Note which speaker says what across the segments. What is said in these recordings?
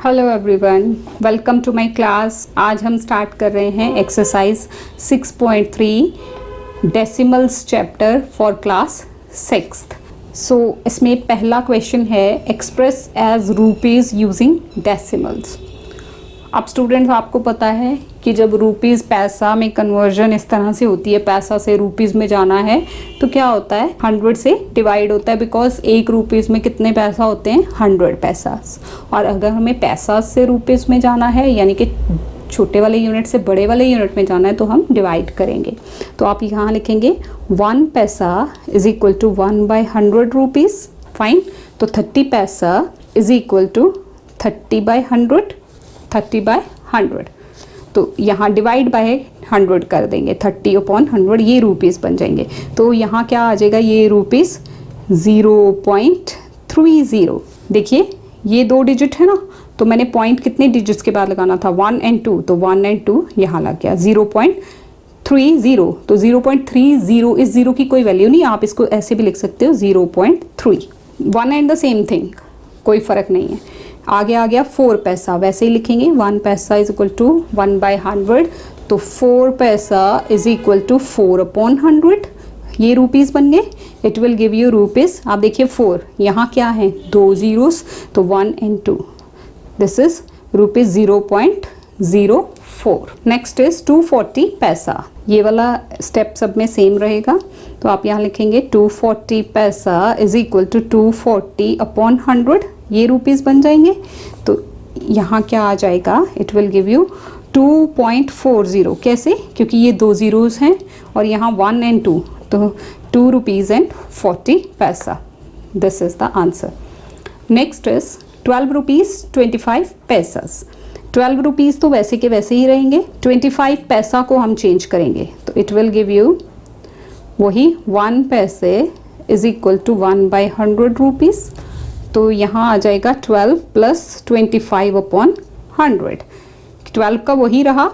Speaker 1: Hello everyone, welcome to my class. आज हम start कर रहे हैं exercise 6.3 decimals chapter for class 6th। So इसमें पहला क्वेश्चन है express as rupees using decimals. अब स्टूडेंट्स, आपको पता है कि जब रुपीज़ पैसा में कन्वर्जन इस तरह से होती है, पैसा से रुपीज़ में जाना है तो क्या होता है, 100 से डिवाइड होता है, बिकॉज एक रुपीज़ में कितने पैसा होते हैं, 100 पैसा। और अगर हमें पैसा से रुपीज़ में जाना है, यानी कि छोटे वाले यूनिट से बड़े वाले यूनिट में जाना है, तो हम डिवाइड करेंगे। तो आप यहाँ लिखेंगे 1 paisa is equal to 1/100 rupees. Fine. तो 30 पैसा इज इक्वल टू 30/100, 30/100। तो यहाँ डिवाइड बाय 100 कर देंगे, 30/100, ये रुपीज़ बन जाएंगे। तो यहाँ क्या आ जाएगा, ये रुपीज़ 0.30। देखिए ये 2 डिजिट है ना, तो मैंने पॉइंट कितने डिजिट्स के बाद लगाना था, 1 और 2, तो 1 और 2 यहाँ लग गया। 0.30, तो 0.30 इस जीरो की कोई वैल्यू नहीं, आप इसको ऐसे भी लिख सकते हो 0.3। 1 एंड द सेम थिंग, कोई फ़र्क नहीं है। आगे आ गया 4 पैसा, वैसे ही लिखेंगे 1 पैसा इज इक्वल टू 1/100, तो 4 पैसा इज इक्वल टू 4/100, ये रुपीज़ बन गए। It will give you rupees. आप देखिए 4, यहाँ क्या है, 2 जीरोस, तो 1 और 2, this is rupees 0.04। Next is 240 पैसा, ये वाला स्टेप सब में सेम रहेगा। तो आप यहाँ लिखेंगे 240 पैसा इज इक्वल टू 240/100, ये रुपीज़ बन जाएंगे। तो यहाँ क्या आ जाएगा, इट विल गिव यू 2.40। कैसे, क्योंकि ये 2 जीरोस हैं और यहाँ 1 और 2, तो 2 रुपीज़ एंड 40 पैसा। This is the answer. Next is 12 rupees 25 पैसास। 12 rupees तो वैसे के वैसे ही रहेंगे, 25 पैसा को हम चेंज करेंगे, तो इट विल गिव यू वही 1 पैसे इज इक्वल टू 1/100 रुपीज़। तो यहाँ आ जाएगा 12 + 25/100। 12 का वही रहा,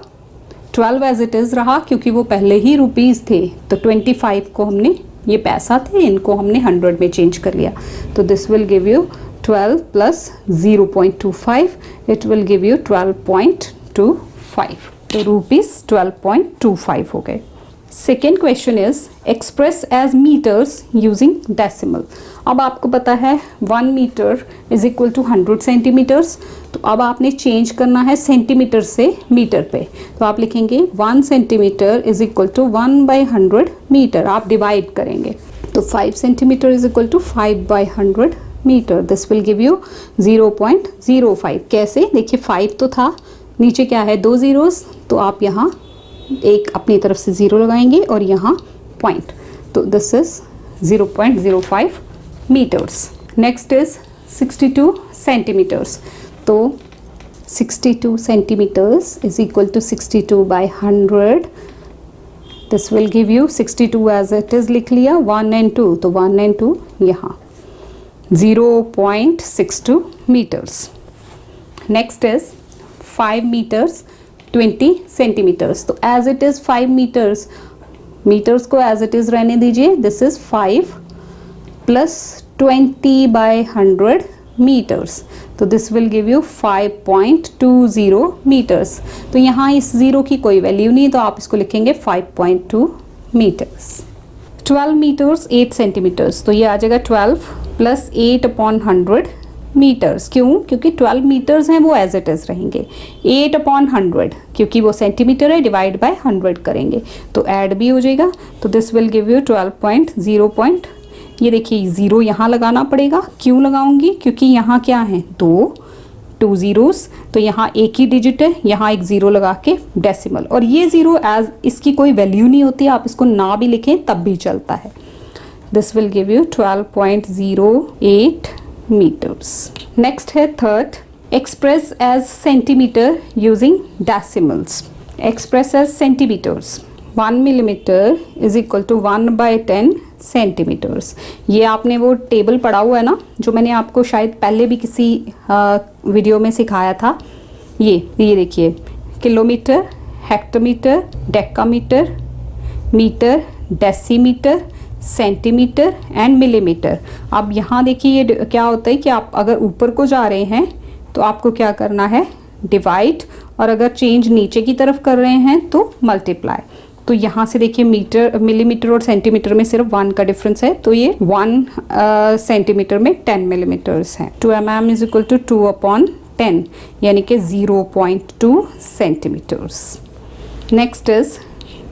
Speaker 1: 12 एज इट इज़ रहा, क्योंकि वो पहले ही रुपीज़ थे। तो 25 को हमने, ये पैसा थे, इनको हमने 100 में चेंज कर लिया। तो this will give you 12 + 0.25, it will give you 12.25। तो रुपीज़ 12.25 हो गए। Second question is express as metres using decimal. अब आपको पता है 1 metre is equal to 100 centimetres. तो अब आपने चेंज करना है सेंटीमीटर से मीटर पे। तो आप लिखेंगे 1 centimetre is equal to 1/100 metre. आप डिवाइड करेंगे, तो 5 centimetre is equal to 5/100 metre. This will give you 0.05। कैसे, देखिए 5 तो था, नीचे क्या है, 2 जीरोस, तो आप यहाँ एक अपनी तरफ से 0 लगाएंगे और यहाँ पॉइंट, तो this is 0.05 metres. Next is 62 centimetres. तो 62 centimetres is equal to 62/100। This will give you 62 as it is लिख लिया, 1 और 2, तो 1 और 2 यहाँ 0.62 metres. Next is 5 metres 20 centimetres. तो as it is 5 metres, metres को एज इट इज़ रहने दीजिए। This is 5 + 20/100 metres. तो this will give you 5.20 metres. तो यहाँ इस ज़ीरो की कोई वैल्यू नहीं, तो आप इसको लिखेंगे 5.2 मीटर्स। 12 metres 8 centimetres. तो ये आ जाएगा 12 + 8/100 मीटर्स। क्यों, क्योंकि 12 मीटर्स हैं वो एज इट इज़ रहेंगे। 8/100 क्योंकि वो सेंटीमीटर है, डिवाइड बाय 100 करेंगे तो ऐड भी हो जाएगा। तो दिस विल गिव यू 12.0. ये देखिए 0 यहाँ लगाना पड़ेगा। क्यों लगाऊंगी, क्योंकि यहाँ क्या है, 2 जीरोस, तो यहाँ एक ही डिजिट है, यहाँ एक 0 लगा के डेसिमल। और ये 0 एज इसकी कोई वैल्यू नहीं होती, आप इसको ना भी लिखें तब भी चलता है। This will give you 12.08 metres. Next है third, express as centimetre using decimals. Express as centimetres, 1 millimetre is equal to 1/10 centimetres. ये आपने वो टेबल पढ़ा हुआ है ना, जो मैंने आपको शायद पहले भी किसी वीडियो में सिखाया था। ये देखिए, kilometre, hectometre, decametre, metre, decimetre, centimetre and millimetre. अब यहाँ देखिए ये क्या होता है कि आप अगर ऊपर को जा रहे हैं तो आपको क्या करना है, डिवाइड, और अगर चेंज नीचे की तरफ कर रहे हैं तो मल्टीप्लाई। तो यहाँ से देखिए मीटर, मिलीमीटर और सेंटीमीटर में सिर्फ 1 का डिफरेंस है, तो ये 1 सेंटीमीटर में 10 मिलीमीटर्स है। 2 mm इज इक्वल टू 2/10 यानी कि 0.2 सेंटीमीटर्स। Next is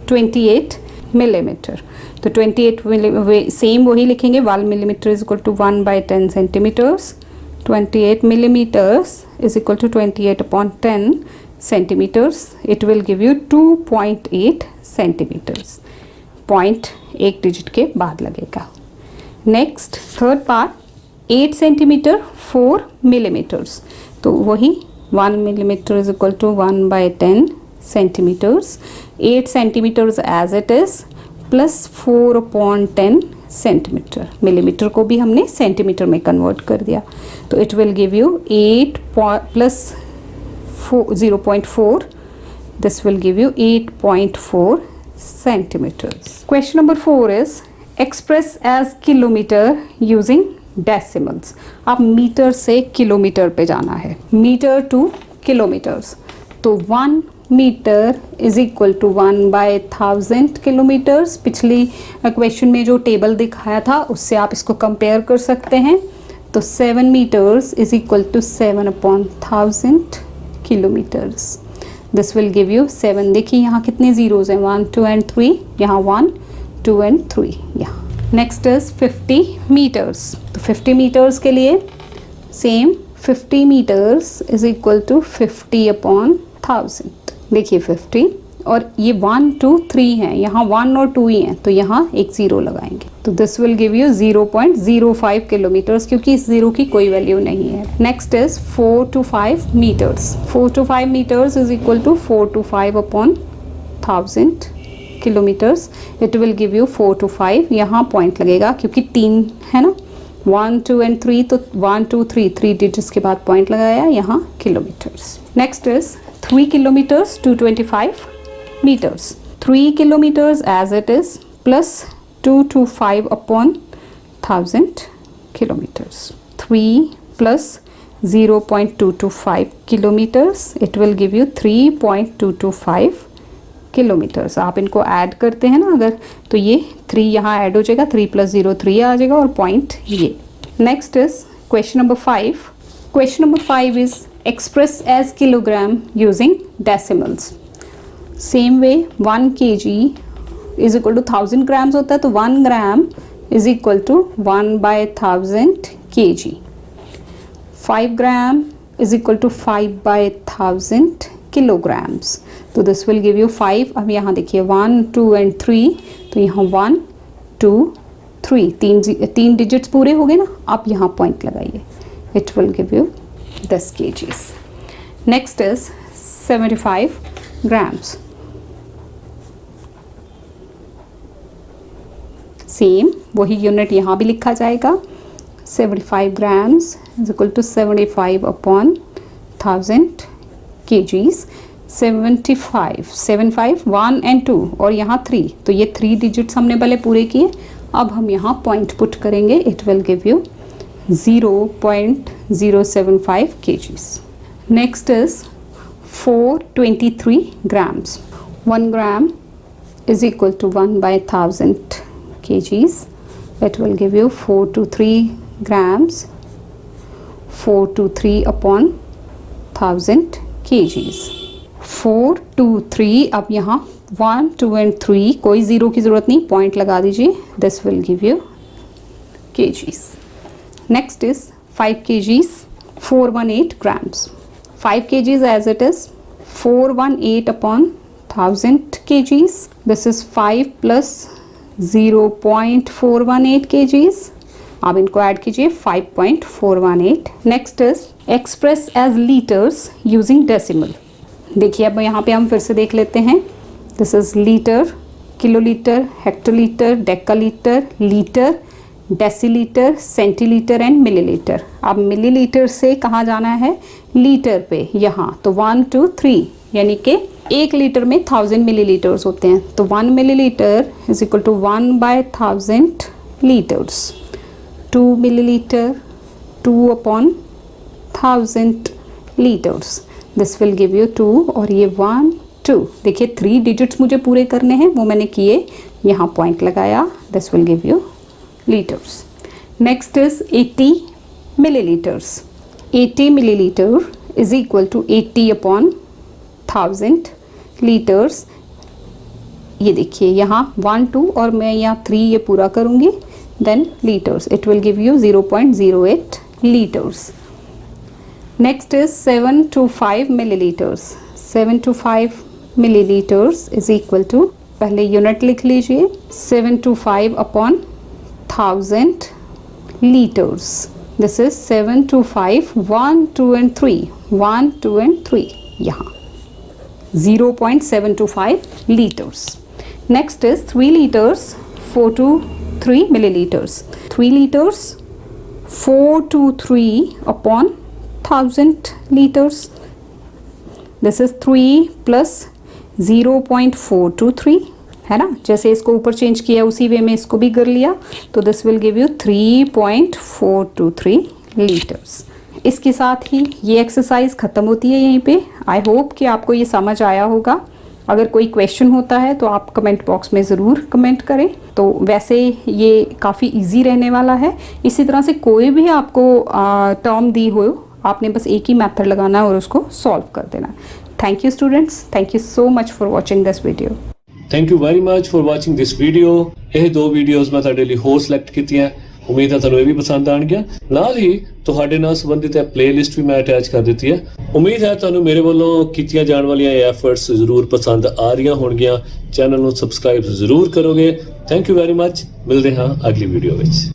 Speaker 1: 28 millimetre. तो 28 सेम वही लिखेंगे, 1 millimetre is equal to 1/10 centimetres. 28 millimeters is equal to 28/10 centimeters. It will give you 2.8 centimeters. Point एक डिजिट के बाद लगेगा। Next third part, 8 centimetre 4 millimetres. तो वही 1 millimetre is equal to 1/10 centimetres. 8 centimetres as it is plus 4/10 centimetre. Millimetre को भी हमने centimetre में कन्वर्ट कर दिया, तो it will give you 8 plus 0.4, this will give you 8.4 centimetres. Question number 4 is express as kilometre using decimals. आप metre से kilometre पे जाना है, मीटर टू किलोमीटर्स। तो 1 metre is equal to 1/1000 kilometres. पिछली क्वेश्चन में जो टेबल दिखाया था उससे आप इसको कंपेयर कर सकते हैं। तो 7 metres is equal to 7/1000 kilometres. This will give you 7। देखिए यहाँ कितने जीरोज हैं, 1 2 एंड 3, यहाँ 1 2 एंड 3 यहाँ। Next is 50 metres. तो 50 मीटर्स के लिए same, 50 metres is equal to 50/1000। देखिए 50 और ये 1 2 3 हैं, यहाँ 1 और 2 ही हैं, तो यहाँ एक ज़ीरो लगाएंगे। तो this will give you 0.05 kilometres, क्योंकि इस ज़ीरो की कोई वैल्यू नहीं है। Next is 4 to 5 metres. 4 to 5 metres is equal to 4 to 5/1000 kilometres. It will give you 4 to 5, यहाँ पॉइंट लगेगा क्योंकि 3 है ना, 1 2 एंड 3, तो 1 2 3 डिजिट्स के बाद पॉइंट लगाया, यहाँ kilometres. Next is 3 kilometers 225 meters. 3 kilometers as it is plus 225/1000 kilometers. 3 plus 0.225 kilometers. It will give you 3.225 kilometers. आप इनको ऐड करते हैं ना अगर, तो ये 3 यहाँ ऐड हो जाएगा, 3 + 0 3 आ जाएगा और पॉइंट ये। Next is question number 5. Question number 5 is express as kilogram using decimals. Same way 1 kg is equal to 1000 grams होता है, तो 1 gram is equal to 1/1000 kg. 5 gram is equal to 5/1000 kilograms. तो this will give you 5. अब यहाँ देखिए 1 2 and 3, तो यहाँ 1 2 3 तीन डिजिट्स पूरे हो गए ना। आप यहाँ पॉइंट लगाइए, it will give you 10 kgs. Next is 75 grams. Same वही यूनिट यहाँ भी लिखा जाएगा। 75 grams is equal to 75/1000 kgs. 75 1 and 2 और यहाँ 3, तो ये 3 डिजिट्स हमने पहले पूरे किए। अब हम यहाँ पॉइंट पुट करेंगे, it will give you 0.075 kgs. Next is 423 grams. 1 gram is equal to 1/1000 kgs. It will give you 423 grams. 423/1000 kgs. 423, अब यहाँ 1 2 and 3, कोई ज़ीरो की ज़रूरत नहीं, पॉइंट लगा दीजिए। This will give you kgs. Next is 5 kgs, 418 grams. 5 kgs as it is 418/1000 kgs. This is 5 plus 0.418 kgs. अब इनको ऐड कीजिए, 5.418. Next is express as liters using decimal. देखिए अब यहाँ पे हम फिर से देख लेते हैं। This is litre, kilolitre, hectolitre, decalitre, litre, decilitre, centilitre and millilitre. अब मिलीलीटर से कहाँ जाना है, लीटर पे, यहाँ। तो 1 2 3 यानी कि 1 लीटर में 1000 मिलीलीटर्स होते हैं, तो 1 millilitre is equal to 1/1000 litres. 2 millilitre 2/1000 litres, this will give you 2 और ये 1 2। देखिए 3 डिजिट्स मुझे पूरे करने हैं, वो मैंने किए, यहाँ पॉइंट लगाया, this will give you litres. Next is 80 millilitres. 80 millilitre is equal to 80/1000 litres. ये देखिए यहाँ 1 2 और मैं यहाँ 3 ये पूरा करूँगी, then litres, it will give you 0.08 litres. Next is 725 millilitres. 725 millilitres is equal to, पहले यूनिट लिख लीजिए, 725/1000 litres. This is 725 1 2 and 3 1 2 and 3, यहाँ 0.725 liters. Next is 3 liters 423 milliliters. 3 liters 423/1000 liters. This is 3 plus 0.423, है ना, जैसे इसको ऊपर चेंज किया उसी वे में इसको भी कर लिया, तो this will give you 3.423 litres. इसके साथ ही ये एक्सरसाइज ख़त्म होती है यहीं पे। आई होप कि आपको ये समझ आया होगा। अगर कोई क्वेश्चन होता है तो आप कमेंट बॉक्स में ज़रूर कमेंट करें। तो वैसे ये काफ़ी इजी रहने वाला है। इसी तरह से कोई भी आपको टर्म दी हो, आपने बस एक ही मेथड लगाना है और उसको सॉल्व कर देना है। Thank you students, thank you so much for watching this video.
Speaker 2: Thank you very much for watching this video. ਇਹ 2 ਵੀਡੀਓਜ਼ ਮੈਂ ਤੁਹਾਡੇ ਲਈ ਹੋਰ ਸਿਲੈਕਟ ਕੀਤੀਆਂ, ਉਮੀਦ ਹੈ ਤੁਹਾਨੂੰ ਇਹ ਵੀ ਪਸੰਦ ਆਣਗੀਆਂ। ਨਾਲ ਹੀ ਤੁਹਾਡੇ ਨਾਲ ਸੰਬੰਧਿਤ ਹੈ ਪਲੇਲਿਸਟ ਵੀ ਮੈਂ ਅਟੈਚ ਕਰ ਦਿੱਤੀ ਹੈ। ਉਮੀਦ ਹੈ ਤੁਹਾਨੂੰ ਮੇਰੇ ਵੱਲੋਂ ਕੀਤੀਆਂ ਜਾਣ ਵਾਲੀਆਂ ਇਹ ਐਫਰਟਸ ਜ਼ਰੂਰ ਪਸੰਦ ਆ ਰਹੀਆਂ ਹੋਣਗੀਆਂ। ਚੈਨਲ ਨੂੰ ਸਬਸਕ੍ਰਾਈਬ ਜ਼ਰੂਰ ਕਰੋਗੇ। Thank you very much. ਮਿਲਦੇ ਹਾਂ ਅਗਲੀ ਵੀਡੀਓ ਵਿੱਚ।